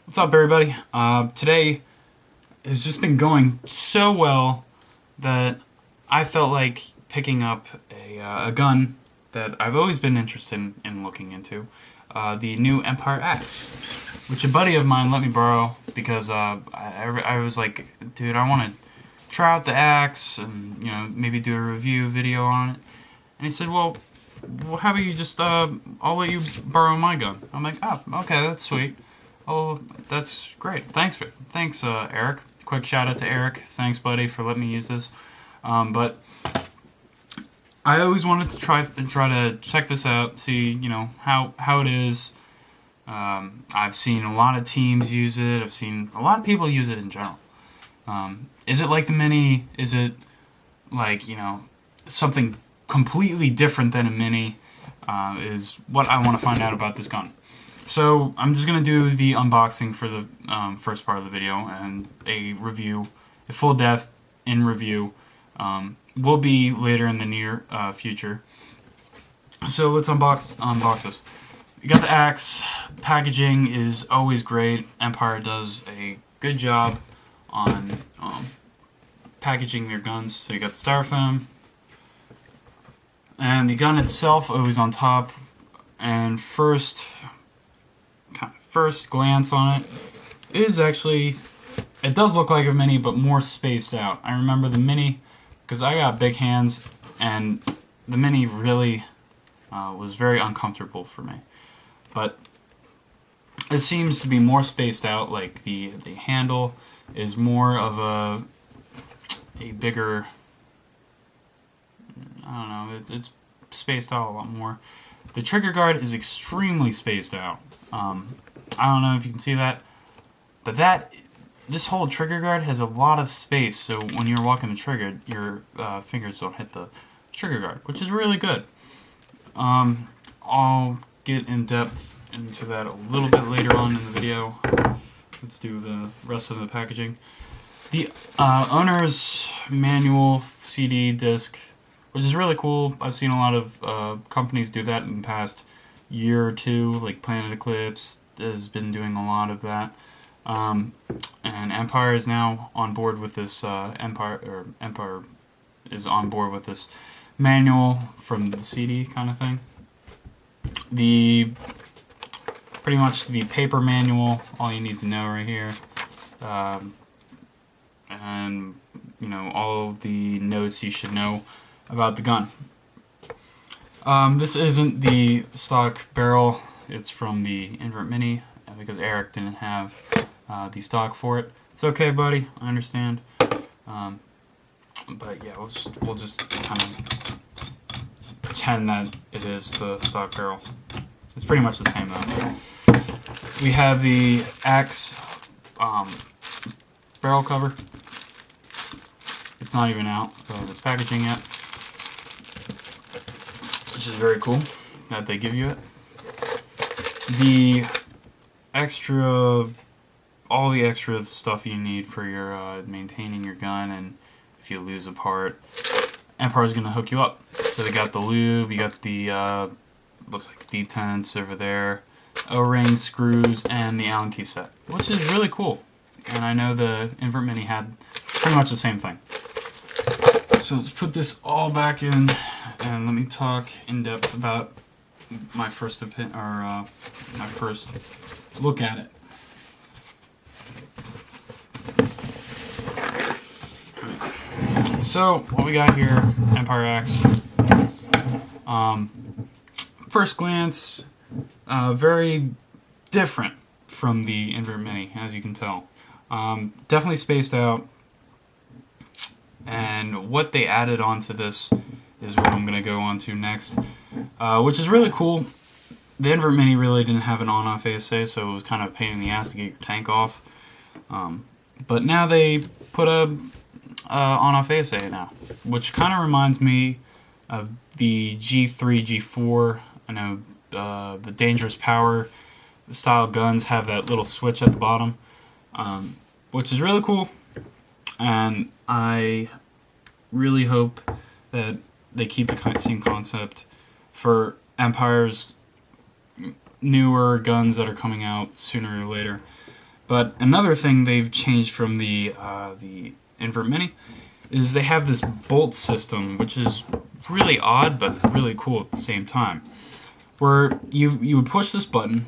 What's up, everybody? Today has just been going so well that I felt like picking up a gun that I've always been interested in looking into, the new Empire Axe, which a buddy of mine let me borrow because I was like, dude, I want to try out the axe and maybe do a review video on it. And he said, well, how about you just I'll let you borrow my gun. I'm like, oh, okay, that's sweet. Oh, that's great. Thanks, Eric. Quick shout out to Eric. Thanks, buddy, for letting me use this. But I always wanted to try to check this out, see how it is. I've seen a lot of teams use it. I've seen a lot of people use it in general. Is it like the Mini? Is it like something completely different than a Mini? Is what I want to find out about this gun. So I'm just going to do the unboxing for the first part of the video, and a review, a full depth in review will be later in the near future. So let's unbox this. You got the axe. Packaging is always great. Empire does a good job on packaging their guns. So you got the styrofoam, and the gun itself always on top. And first glance on it is actually, it does look like a Mini, but more spaced out. I remember the Mini, because I got big hands, and the Mini really was very uncomfortable for me. But it seems to be more spaced out, like the handle is more of a bigger, I don't know, it's spaced out a lot more. The trigger guard is extremely spaced out. I don't know if you can see that, but this whole trigger guard has a lot of space, so when you're walking the trigger, your fingers don't hit the trigger guard, which is really good. I'll get in depth into that a little bit later on in the video. Let's do the rest of the packaging. The owner's manual CD disc, which is really cool. I've seen a lot of companies do that in the past year or two, like Planet Eclipse has been doing a lot of that. And Empire is now on board with this, Empire is on board with this manual from the CD kind of thing. Pretty much the paper manual, all you need to know right here. And, all of the notes you should know about the gun. This isn't the stock barrel. It's from the Invert Mini because Eric didn't have the stock for it. It's okay, buddy. I understand. But yeah, we'll just kind of pretend that it is the stock barrel. It's pretty much the same though. We have the axe barrel cover. It's not even out of its packaging yet, which is very cool that they give you it. All the extra stuff you need for your maintaining your gun, and if you lose a part, Empire's gonna hook you up. So they got the lube, you got the looks like detents over there, O-ring, screws, and the Allen key set, which is really cool. And I know the Invert Mini had pretty much the same thing. So let's put this all back in, and let me talk in depth about my first my first look at it. So what we got here, Empire Axe. First glance, very different from the Invert Mini, as you can tell. Definitely spaced out. And what they added onto this is what I'm going to go on to next, which is really cool. The Invert Mini really didn't have an on-off ASA, so it was kind of a pain in the ass to get your tank off. But now they put a on-off ASA now, which kind of reminds me of the G3, G4. I know the Dangerous Power style guns have that little switch at the bottom, which is really cool. And I really hope that they keep the same concept for Empire's newer guns that are coming out sooner or later. But another thing they've changed from the Invert Mini is they have this bolt system, which is really odd but really cool at the same time. Where you would push this button,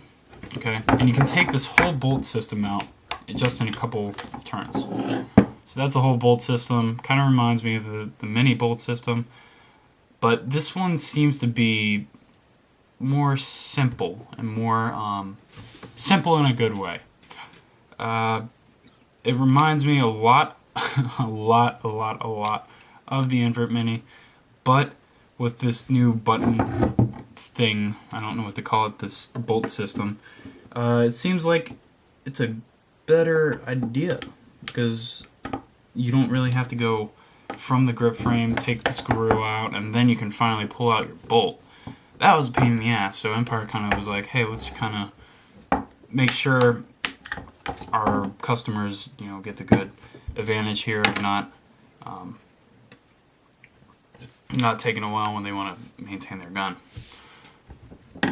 okay, and you can take this whole bolt system out just in a couple of turns. So that's the whole bolt system. Kind of reminds me of the mini bolt system, but this one seems to be more simple and more simple in a good way. It reminds me a lot, a lot of the Invert Mini, but with this new button thing, I don't know what to call it, this bolt system. It seems like it's a better idea because you don't really have to go from the grip frame, take the screw out, and then you can finally pull out your bolt. That was a pain in the ass, so Empire kind of was like, hey, let's kind of make sure our customers, you know, get the good advantage here of not taking a while when they want to maintain their gun.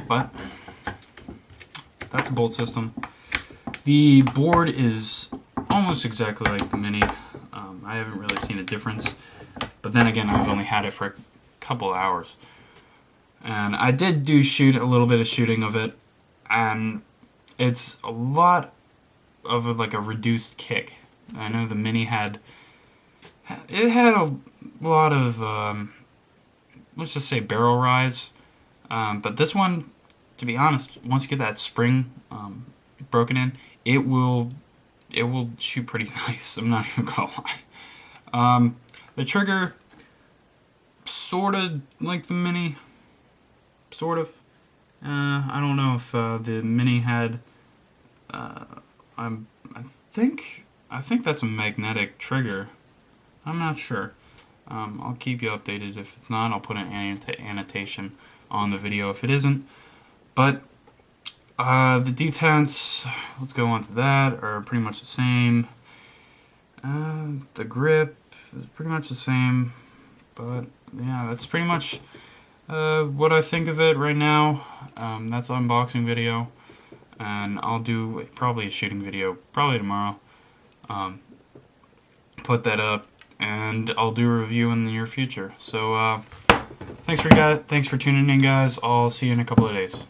But that's a bolt system. The board is almost exactly like the Mini. I haven't really seen a difference, but then again, I've only had it for a couple hours, and I did do a little bit of shooting of it, and it's a lot of a reduced kick. I know the Mini had a lot of let's just say barrel rise, but this one, to be honest, once you get that spring broken in, it will shoot pretty nice. I'm not even gonna lie. The trigger, sort of like the Mini, sort of. I don't know if the Mini had. I think that's a magnetic trigger. I'm not sure. I'll keep you updated. If it's not, I'll put an annotation on the video if it isn't. But the detents, let's go on to that, are pretty much the same. The grip is pretty much the same. But yeah, that's pretty much what I think of it right now. That's an unboxing video. And I'll do probably a shooting video, probably tomorrow. Put that up, and I'll do a review in the near future. So thanks for tuning in, guys. I'll see you in a couple of days.